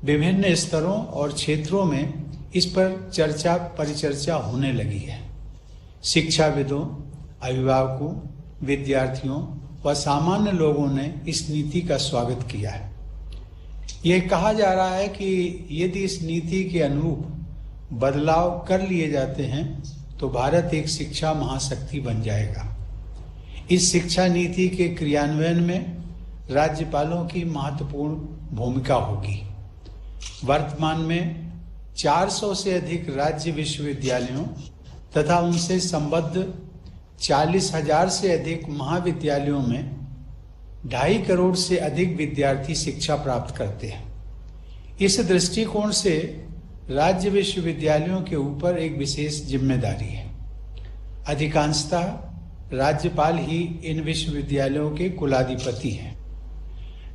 विभिन्न स्तरों और क्षेत्रों में इस पर चर्चा परिचर्चा होने लगी है। शिक्षाविदों, अभिभावकों, विद्यार्थियों व सामान्य लोगों ने इस नीति का स्वागत किया है। यह कहा जा रहा है कि यदि इस नीति के अनुरूप बदलाव कर लिए जाते हैं तो भारत एक शिक्षा महाशक्ति बन जाएगा। इस शिक्षा नीति के क्रियान्वयन में राज्यपालों की महत्वपूर्ण भूमिका होगी। वर्तमान में 400 से अधिक राज्य विश्वविद्यालयों तथा उनसे संबद्ध 40,000 से अधिक महाविद्यालयों में 2.5 करोड़ से अधिक विद्यार्थी शिक्षा प्राप्त करते हैं। इस दृष्टिकोण से राज्य विश्वविद्यालयों के ऊपर एक विशेष जिम्मेदारी है। अधिकांशतः राज्यपाल ही इन विश्वविद्यालयों के कुलाधिपति हैं।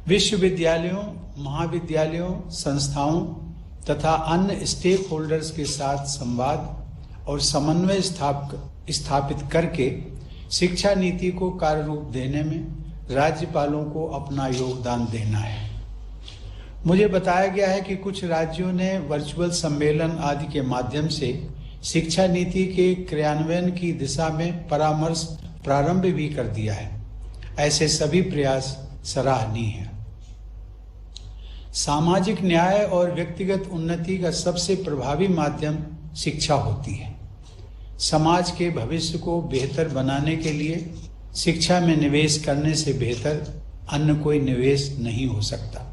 विश्वविद्यालयों, महाविद्यालयों, संस्थाओं तथा अन्य स्टेक होल्डर्स के साथ संवाद और समन्वय स्थापित करके शिक्षा नीति को कार्य रूप देने में राज्यपालों को अपना योगदान देना है। मुझे बताया गया है कि कुछ राज्यों ने वर्चुअल सम्मेलन आदि के माध्यम से शिक्षा नीति के क्रियान्वयन की दिशा में परामर्श प्रारंभ भी कर दिया है। ऐसे सभी प्रयास सराहनीय हैं। सामाजिक न्याय और व्यक्तिगत उन्नति का सबसे प्रभावी माध्यम शिक्षा होती है। समाज के भविष्य को बेहतर बनाने के लिए शिक्षा में निवेश करने से बेहतर अन्य कोई निवेश नहीं हो सकता।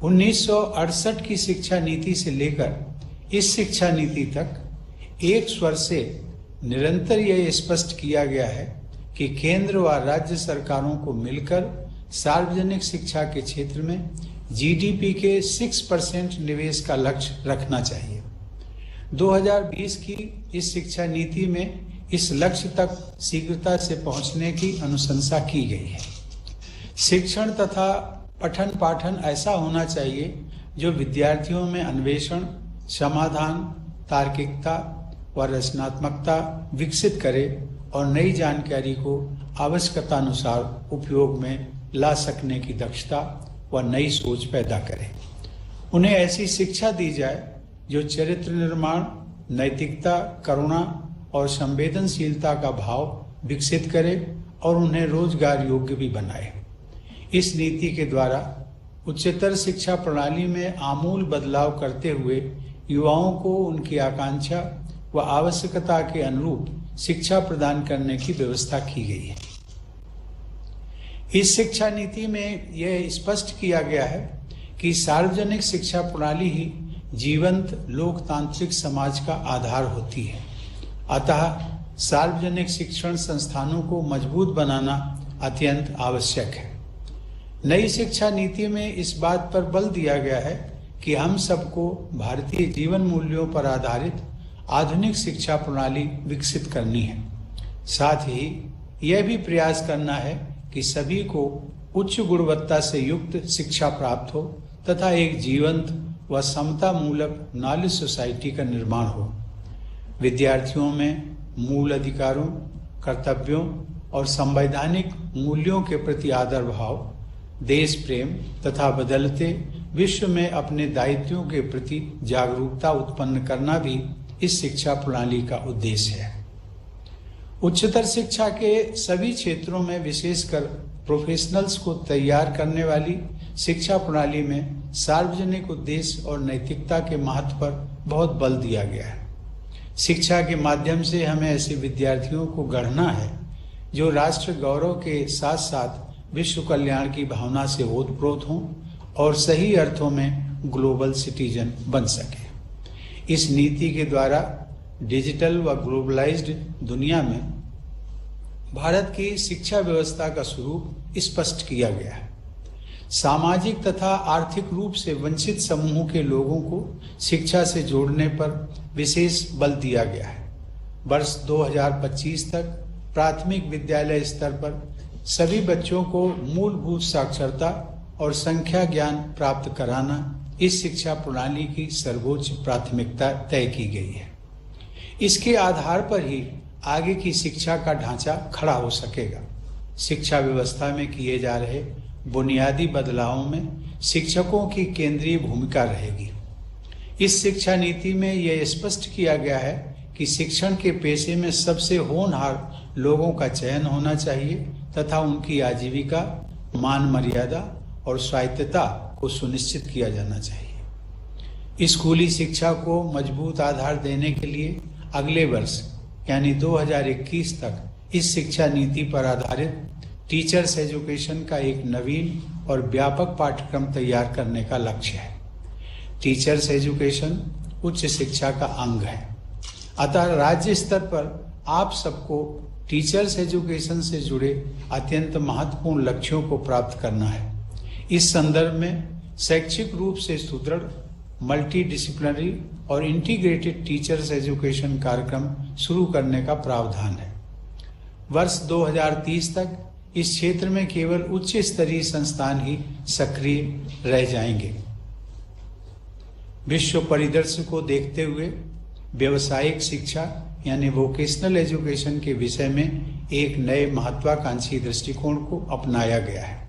1968 की शिक्षा नीति से लेकर इस शिक्षा नीति तक एक स्वर से निरंतर यह स्पष्ट किया गया है कि केंद्र व राज्य सरकारों को मिलकर सार्वजनिक शिक्षा के क्षेत्र में जीडीपी के 6% निवेश का लक्ष्य रखना चाहिए। 2020 की इस शिक्षा नीति में इस लक्ष्य तक शीघ्रता से पहुंचने की अनुशंसा की गई है। शिक्षण तथा पठन पाठन ऐसा होना चाहिए जो विद्यार्थियों में अन्वेषण, समाधान, तार्किकता व रचनात्मकता विकसित करे और नई जानकारी को आवश्यकतानुसार उपयोग में ला सकने की दक्षता व नई सोच पैदा करे। उन्हें ऐसी शिक्षा दी जाए जो चरित्र निर्माण, नैतिकता, करुणा और संवेदनशीलता का भाव विकसित करे और उन्हें रोजगार योग्य भी बनाए। इस नीति के द्वारा उच्चतर शिक्षा प्रणाली में आमूल बदलाव करते हुए युवाओं को उनकी आकांक्षा व आवश्यकता के अनुरूप शिक्षा प्रदान करने की व्यवस्था की गई है। इस शिक्षा नीति में यह स्पष्ट किया गया है कि सार्वजनिक शिक्षा प्रणाली ही जीवंत लोकतांत्रिक समाज का आधार होती है। अतः सार्वजनिक शिक्षण संस्थानों को मजबूत बनाना अत्यंत आवश्यक है। नई शिक्षा नीति में इस बात पर बल दिया गया है कि हम सबको भारतीय जीवन मूल्यों पर आधारित आधुनिक शिक्षा प्रणाली विकसित करनी है। साथ ही यह भी प्रयास करना है कि सभी को उच्च गुणवत्ता से युक्त शिक्षा प्राप्त हो तथा एक जीवंत व समता मूलक नॉलेज सोसाइटी का निर्माण हो। विद्यार्थियों में मूल अधिकारों, कर्तव्यों और संवैधानिक मूल्यों के प्रति आदर भाव, देश प्रेम तथा बदलते विश्व में अपने दायित्वों के प्रति जागरूकता उत्पन्न करना भी इस शिक्षा प्रणाली का उद्देश्य है। उच्चतर शिक्षा के सभी क्षेत्रों में विशेषकर प्रोफेशनल्स को तैयार करने वाली शिक्षा प्रणाली में सार्वजनिक उद्देश्य और नैतिकता के महत्व पर बहुत बल दिया गया है। शिक्षा के माध्यम से हमें ऐसे विद्यार्थियों को गढ़ना है जो राष्ट्र गौरव के साथ साथ विश्व कल्याण की भावना से ओतप्रोत हों और सही अर्थों में ग्लोबल सिटीजन बन सके। इस नीति के द्वारा डिजिटल व ग्लोबलाइज्ड दुनिया में भारत की शिक्षा व्यवस्था का स्वरूप स्पष्ट किया गया है। सामाजिक तथा आर्थिक रूप से वंचित समूहों के लोगों को शिक्षा से जोड़ने पर विशेष बल दिया गया है। वर्ष 2025 तक प्राथमिक विद्यालय स्तर पर सभी बच्चों को मूलभूत साक्षरता और संख्या ज्ञान प्राप्त कराना इस शिक्षा प्रणाली की सर्वोच्च प्राथमिकता तय की गई है। इसके आधार पर ही आगे की शिक्षा का ढांचा खड़ा हो सकेगा। शिक्षा व्यवस्था में किए जा रहे बुनियादी बदलावों में शिक्षकों की केंद्रीय भूमिका रहेगी। इस शिक्षा नीति में यह स्पष्ट किया गया है कि शिक्षण के पेशे में सबसे होनहार लोगों का चयन होना चाहिए तथा उनकी आजीविका, मान मर्यादा और स्वायत्तता को सुनिश्चित किया जाना चाहिए। स्कूली शिक्षा को मजबूत आधार देने के लिए अगले वर्ष यानी 2021 तक इस शिक्षा नीति पर आधारित टीचर्स एजुकेशन का एक नवीन और व्यापक पाठ्यक्रम तैयार करने का लक्ष्य है। टीचर्स एजुकेशन उच्च शिक्षा का अंग है। अतः राज्य स्तर पर आप सबको टीचर्स एजुकेशन से जुड़े अत्यंत महत्वपूर्ण लक्ष्यों को प्राप्त करना है। इस संदर्भ में शैक्षिक रूप से सुदृढ़, मल्टी डिसिप्लिनरी और इंटीग्रेटेड टीचर्स एजुकेशन कार्यक्रम शुरू करने का प्रावधान है। वर्ष 2030 तक इस क्षेत्र में केवल उच्च स्तरीय संस्थान ही सक्रिय रह जाएंगे। विश्व परिदृश्य को देखते हुए व्यावसायिक शिक्षा यानी वोकेशनल एजुकेशन के विषय में एक नए महत्वाकांक्षी दृष्टिकोण को अपनाया गया है।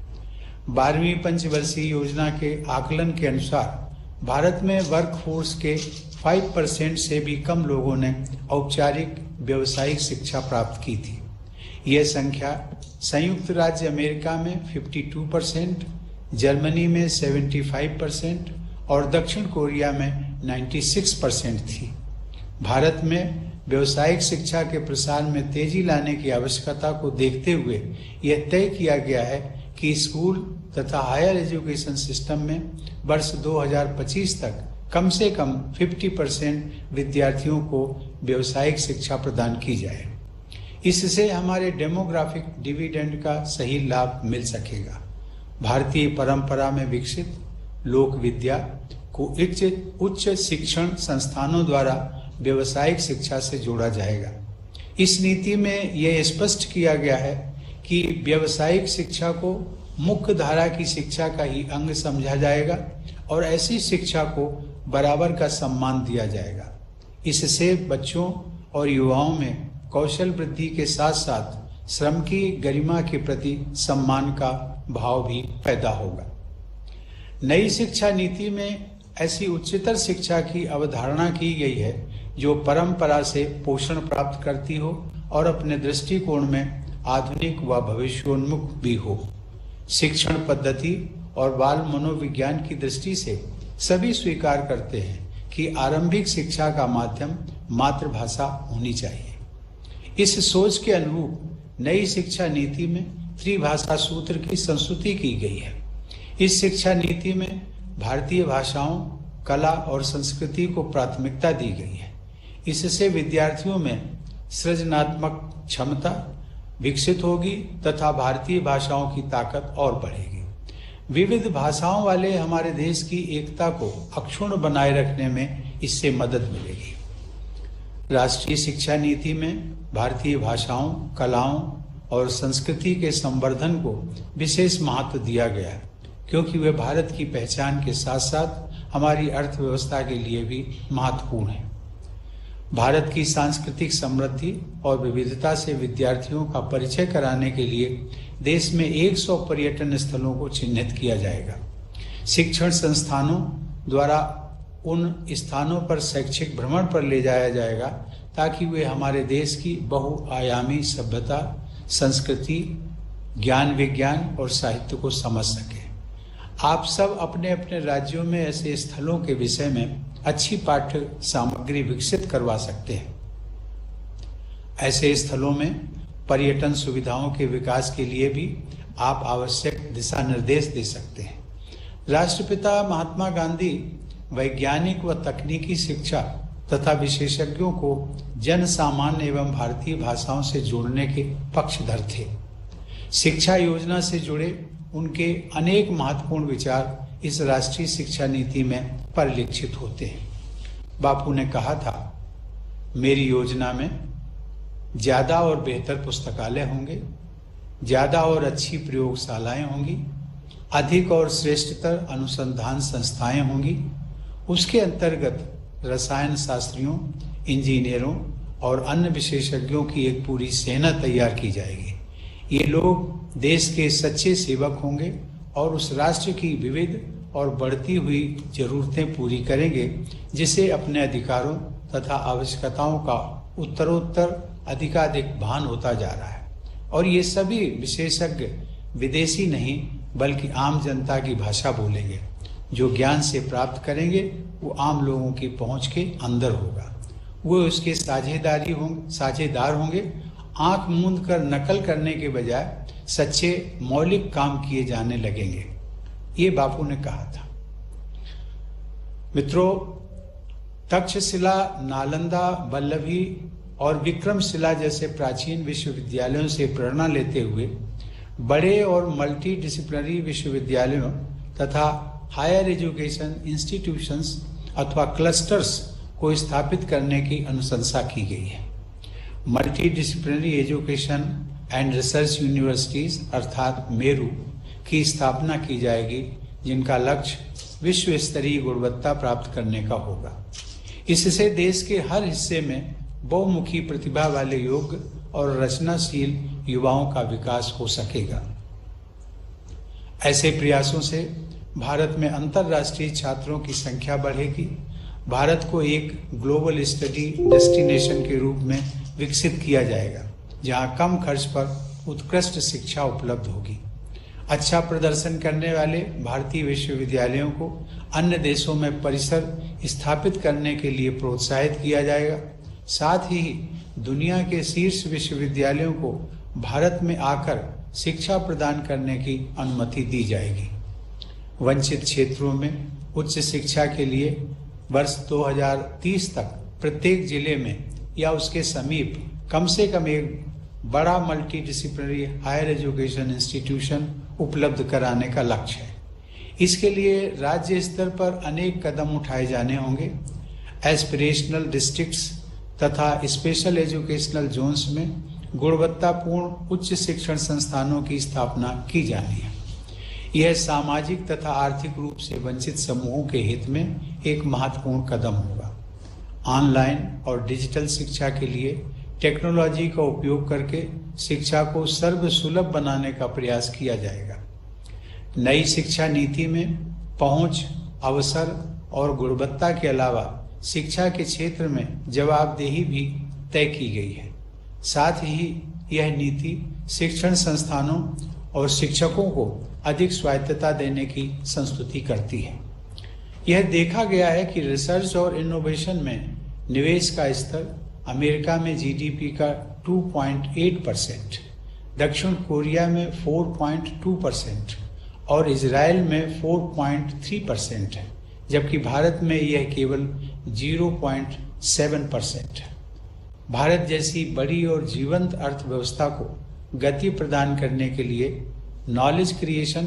12वीं पंचवर्षीय योजना के आकलन के अनुसार भारत में वर्कफोर्स के 5% से भी कम लोगों ने औपचारिक व्यावसायिक शिक्षा प्राप्त की थी। यह संख्या संयुक्त राज्य अमेरिका में 52%, जर्मनी में 75% और दक्षिण कोरिया में 96% थी। भारत में व्यावसायिक शिक्षा के प्रसार में तेजी लाने की आवश्यकता को देखते हुए यह तय किया गया है कि स्कूल तथा हायर एजुकेशन सिस्टम में वर्ष 2025 तक कम से कम 50% विद्यार्थियों को व्यावसायिक शिक्षा प्रदान की जाए। इससे हमारे डेमोग्राफिक डिविडेंड का सही लाभ मिल सकेगा। भारतीय परंपरा में विकसित लोक विद्या को उच्च शिक्षण संस्थानों द्वारा व्यावसायिक शिक्षा से जोड़ा जाएगा। इस नीति में यह स्पष्ट किया गया है कि व्यावसायिक शिक्षा को मुख्य धारा की शिक्षा का ही अंग समझा जाएगा और ऐसी शिक्षा को बराबर का सम्मान दिया जाएगा। इससे बच्चों और युवाओं में कौशल वृद्धि के साथ साथ श्रम की गरिमा के प्रति सम्मान का भाव भी पैदा होगा। नई शिक्षा नीति में ऐसी उच्चतर शिक्षा की अवधारणा की गई है जो परंपरा से पोषण प्राप्त करती हो और अपने दृष्टिकोण में आधुनिक व भविष्योन्मुख भी हो। शिक्षण पद्धति और बाल मनोविज्ञान की दृष्टि से सभी स्वीकार करते हैं कि आरंभिक शिक्षा का माध्यम मातृभाषा होनी चाहिए। इस सोच के अनुरूप नई शिक्षा नीति में त्रिभाषा सूत्र की संस्तुति की गई है। इस शिक्षा नीति में भारतीय भाषाओं, कला और संस्कृति को प्राथमिकता दी गई है। इससे विद्यार्थियों में सृजनात्मक क्षमता विकसित होगी तथा भारतीय भाषाओं की ताकत और बढ़ेगी। विविध भाषाओं वाले हमारे देश की एकता को अक्षुण्ण बनाए रखने में इससे मदद मिलेगी। राष्ट्रीय शिक्षा नीति में भारतीय भाषाओं, कलाओं और संस्कृति के संवर्धन को विशेष महत्व दिया गया है, क्योंकि वे भारत की पहचान के साथ साथ हमारी अर्थव्यवस्था के लिए भी महत्वपूर्ण है। भारत की सांस्कृतिक समृद्धि और विविधता से विद्यार्थियों का परिचय कराने के लिए देश में 100 पर्यटन स्थलों को चिन्हित किया जाएगा। शिक्षण संस्थानों द्वारा उन स्थानों पर शैक्षिक भ्रमण पर ले जाया जाएगा ताकि वे हमारे देश की बहुआयामी सभ्यता, संस्कृति, ज्ञान, विज्ञान और साहित्य को समझ सके। आप सब अपने अपने राज्यों में ऐसे स्थलों के विषय में अच्छी पाठ्य सामग्री विकसित करवा सकते हैं। ऐसे स्थलों में पर्यटन सुविधाओं के विकास के लिए भी आप आवश्यक दिशा निर्देश दे सकते हैं। राष्ट्रपिता महात्मा गांधी वैज्ञानिक व तकनीकी शिक्षा तथा विशेषज्ञों को जन सामान्य एवं भारतीय भाषाओं से जोड़ने के पक्षधर थे। शिक्षा योजना से जुड़े उनके अनेक महत्वपूर्ण विचार इस राष्ट्रीय शिक्षा नीति में परिलक्षित होते हैं। बापू ने कहा था, मेरी योजना में ज्यादा और बेहतर पुस्तकालय होंगे, ज्यादा और अच्छी प्रयोगशालाएं होंगी, अधिक और श्रेष्ठतर अनुसंधान संस्थाएं होंगी। उसके अंतर्गत रसायन शास्त्रियों, इंजीनियरों और अन्य विशेषज्ञों की एक पूरी सेना तैयार की जाएगी। ये लोग देश के सच्चे सेवक होंगे और उस राष्ट्र की विविध और बढ़ती हुई जरूरतें पूरी करेंगे, जिसे अपने अधिकारों तथा आवश्यकताओं का उत्तरोत्तर अधिकाधिक भान होता जा रहा है। और ये सभी विशेषज्ञ विदेशी नहीं बल्कि आम जनता की भाषा बोलेंगे। जो ज्ञान से प्राप्त करेंगे वो आम लोगों की पहुंच के अंदर होगा। वो उसके साझेदार होंगे। आंख मूंद कर नकल करने के बजाय सच्चे मौलिक काम किए जाने लगेंगे। ये बापू ने कहा था। मित्रों, तक्षशिला, नालंदा, वल्लभी और विक्रमशिला जैसे प्राचीन विश्वविद्यालयों से प्रेरणा लेते हुए बड़े और मल्टी डिसिप्लिनरी विश्वविद्यालयों तथा हायर एजुकेशन इंस्टीट्यूशंस अथवा क्लस्टर्स को स्थापित करने की अनुशंसा की गई है। Multi disciplinary education and research universities अर्थात मेरू की स्थापना की जाएगी, जिनका लक्ष्य विश्व स्तरीय गुणवत्ता प्राप्त करने का होगा। इससे देश के हर हिस्से में बहुमुखी प्रतिभा वाले योग्य और रचनाशील युवाओं का विकास हो सकेगा। ऐसे प्रयासों से भारत में अंतर्राष्ट्रीय छात्रों की संख्या बढ़ेगी। भारत को एक ग्लोबल स्टडी डेस्टिनेशन के रूप में विकसित किया जाएगा, जहां कम खर्च पर उत्कृष्ट शिक्षा उपलब्ध होगी। अच्छा प्रदर्शन करने वाले भारतीय विश्वविद्यालयों को अन्य देशों में परिसर स्थापित करने के लिए प्रोत्साहित किया जाएगा। साथ ही दुनिया के शीर्ष विश्वविद्यालयों को भारत में आकर शिक्षा प्रदान करने की अनुमति दी जाएगी। वंचित क्षेत्रों में उच्च शिक्षा के लिए वर्ष 2030 तक प्रत्येक जिले में या उसके समीप कम से कम एक बड़ा multi disciplinary higher education institution उपलब्ध कराने का लक्ष्य है। इसके लिए राज्य स्तर पर अनेक कदम उठाए जाने होंगे। एस्पिरेशनल डिस्ट्रिक्ट्स तथा स्पेशल एजुकेशनल जोन्स में गुणवत्तापूर्ण उच्च शिक्षण संस्थानों की स्थापना की जानी है। यह सामाजिक तथा आर्थिक रूप से वंचित समूहों के हित में एक महत्वपूर्ण कदम होगा। ऑनलाइन और डिजिटल शिक्षा के लिए टेक्नोलॉजी का उपयोग करके शिक्षा को सर्वसुलभ बनाने का प्रयास किया जाएगा। नई शिक्षा नीति में पहुंच, अवसर और गुणवत्ता के अलावा शिक्षा के क्षेत्र में जवाबदेही भी तय की गई है। साथ ही यह नीति शिक्षण संस्थानों और शिक्षकों को अधिक स्वायत्तता देने की संस्तुति करती है। यह देखा गया है कि रिसर्च और इनोवेशन में निवेश का स्तर अमेरिका में जीडीपी का 2.8%, दक्षिण कोरिया में 4.2% और इजराइल में 4.3% है, जबकि भारत में यह केवल 0.7% है। भारत जैसी बड़ी और जीवंत अर्थव्यवस्था को गति प्रदान करने के लिए नॉलेज क्रिएशन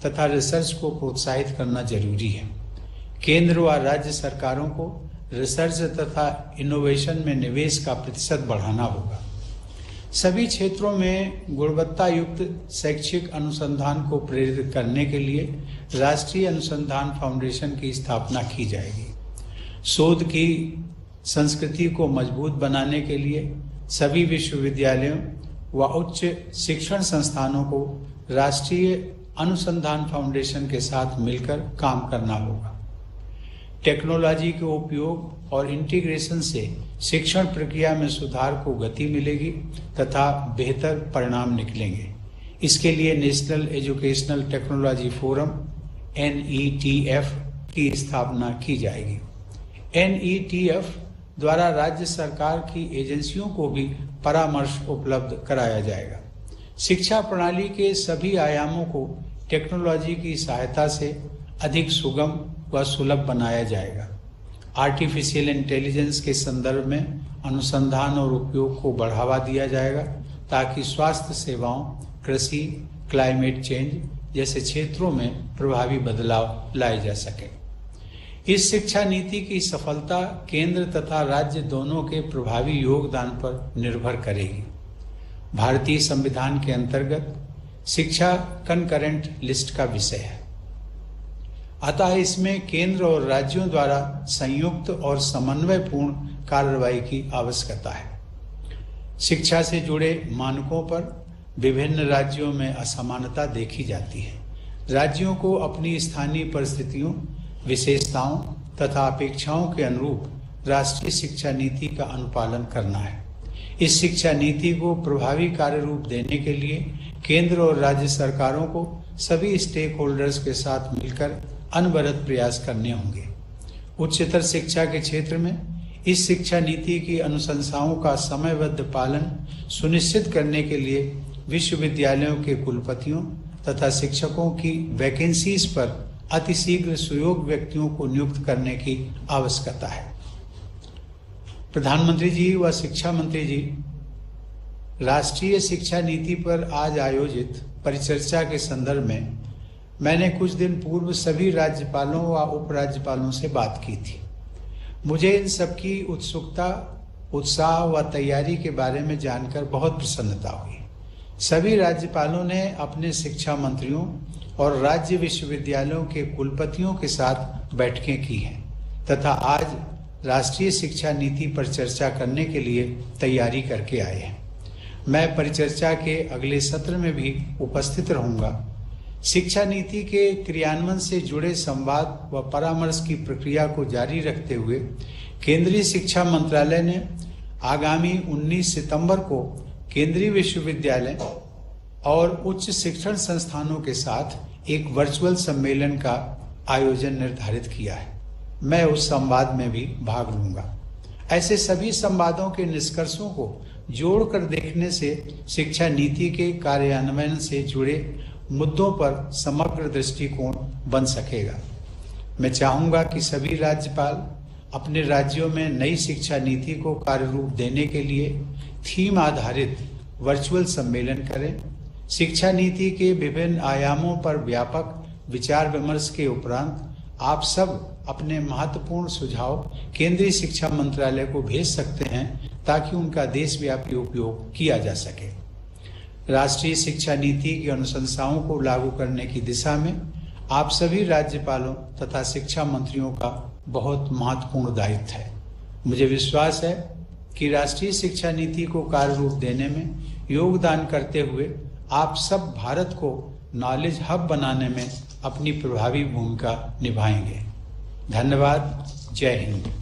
तथा रिसर्च को प्रोत्साहित करना जरूरी है। केंद्र व राज्य सरकारों को रिसर्च तथा इनोवेशन में निवेश का प्रतिशत बढ़ाना होगा। सभी क्षेत्रों में गुणवत्ता युक्त शैक्षिक अनुसंधान को प्रेरित करने के लिए राष्ट्रीय अनुसंधान फाउंडेशन की स्थापना की जाएगी। शोध की संस्कृति को मजबूत बनाने के लिए सभी विश्वविद्यालयों व उच्च शिक्षण संस्थानों को राष्ट्रीय अनुसंधान फाउंडेशन के साथ मिलकर काम करना होगा। टेक्नोलॉजी के उपयोग और इंटीग्रेशन से शिक्षण प्रक्रिया में सुधार को गति मिलेगी तथा बेहतर परिणाम निकलेंगे। इसके लिए national educational technology forum NETF की स्थापना की जाएगी। NETF द्वारा राज्य सरकार की एजेंसियों को भी परामर्श उपलब्ध कराया जाएगा। शिक्षा प्रणाली के सभी आयामों को टेक्नोलॉजी की सहायता से अधिक सुगम व सुलभ बनाया जाएगा। आर्टिफिशियल इंटेलिजेंस के संदर्भ में अनुसंधान और उपयोग को बढ़ावा दिया जाएगा ताकि स्वास्थ्य सेवाओं, कृषि, क्लाइमेट चेंज जैसे क्षेत्रों में प्रभावी बदलाव लाए जा सके। इस शिक्षा नीति की सफलता केंद्र तथा राज्य दोनों के प्रभावी योगदान पर निर्भर करेगी। भारतीय संविधान के अंतर्गत शिक्षा कंकरेंट लिस्ट का विषय है, अतः इसमें केंद्र और राज्यों द्वारा संयुक्त और समन्वयपूर्ण कार्रवाई की आवश्यकता है। शिक्षा से जुड़े मानकों पर विभिन्न राज्यों में असमानता देखी जाती है। राज्यों को अपनी स्थानीय परिस्थितियों, विशेषताओं तथा अपेक्षाओं के अनुरूप राष्ट्रीय शिक्षा नीति का अनुपालन करना है। इस शिक्षा नीति को प्रभावी कार्य रूप देने के लिए केंद्र और राज्य सरकारों को सभी स्टेक होल्डर्स के साथ मिलकर अनवरत प्रयास करने होंगे। उच्चतर शिक्षा के क्षेत्र में इस शिक्षा नीति की अनुशंसाओं का समयबद्ध पालन सुनिश्चित करने के लिए विश्वविद्यालयों के कुलपतियों तथा शिक्षकों की वैकेंसीज पर अतिशीघ्र सुयोग्य व्यक्तियों को नियुक्त करने की आवश्यकता है। प्रधानमंत्री जी व शिक्षा मंत्री जी, राष्ट्रीय शिक्षा नीति पर आज आयोजित परिचर्चा के संदर्भ में मैंने कुछ दिन पूर्व सभी राज्यपालों व उपराज्यपालों से बात की थी। मुझे इन सबकी उत्सुकता, उत्साह व तैयारी के बारे में जानकर बहुत प्रसन्नता हुई। सभी राज्यपालों ने अपने शिक्षा मंत्रियों और राज्य विश्वविद्यालयों के कुलपतियों के साथ बैठकें की हैं तथा आज राष्ट्रीय शिक्षा नीति पर चर्चा करने के लिए तैयारी करके आए हैं। मैं परिचर्चा के अगले सत्र में भी उपस्थित रहूंगा। शिक्षा नीति के क्रियान्वयन से जुड़े संवाद व परामर्श की प्रक्रिया को जारी रखते हुए केंद्रीय शिक्षा मंत्रालय ने आगामी 19 सितंबर को केंद्रीय विश्वविद्यालय और उच्च शिक्षण संस्थानों के साथ एक वर्चुअल सम्मेलन का आयोजन निर्धारित किया है। मैं उस संवाद में भी भाग लूंगा। ऐसे सभी संवादों के निष्कर्षों को जोड़कर देखने से शिक्षा नीति के कार्यान्वयन से जुड़े मुद्दों पर समग्र दृष्टिकोण बन सकेगा। मैं चाहूंगा कि सभी राज्यपाल अपने राज्यों में नई शिक्षा नीति को कार्य रूप देने के लिए थीम आधारित वर्चुअल सम्मेलन करें। शिक्षा नीति के विभिन्न आयामों पर व्यापक विचार विमर्श के उपरांत आप सब अपने महत्वपूर्ण सुझाव केंद्रीय शिक्षा मंत्रालय को भेज सकते हैं ताकि उनका देशव्यापी उपयोग किया जा सके। राष्ट्रीय शिक्षा नीति की अनुशंसाओं को लागू करने की दिशा में आप सभी राज्यपालों तथा शिक्षा मंत्रियों का बहुत महत्वपूर्ण दायित्व है। मुझे विश्वास है कि राष्ट्रीय शिक्षा नीति को कार्य रूप देने में योगदान करते हुए आप सब भारत को नॉलेज हब बनाने में अपनी प्रभावी भूमिका निभाएंगे। धन्यवाद। जय हिंद।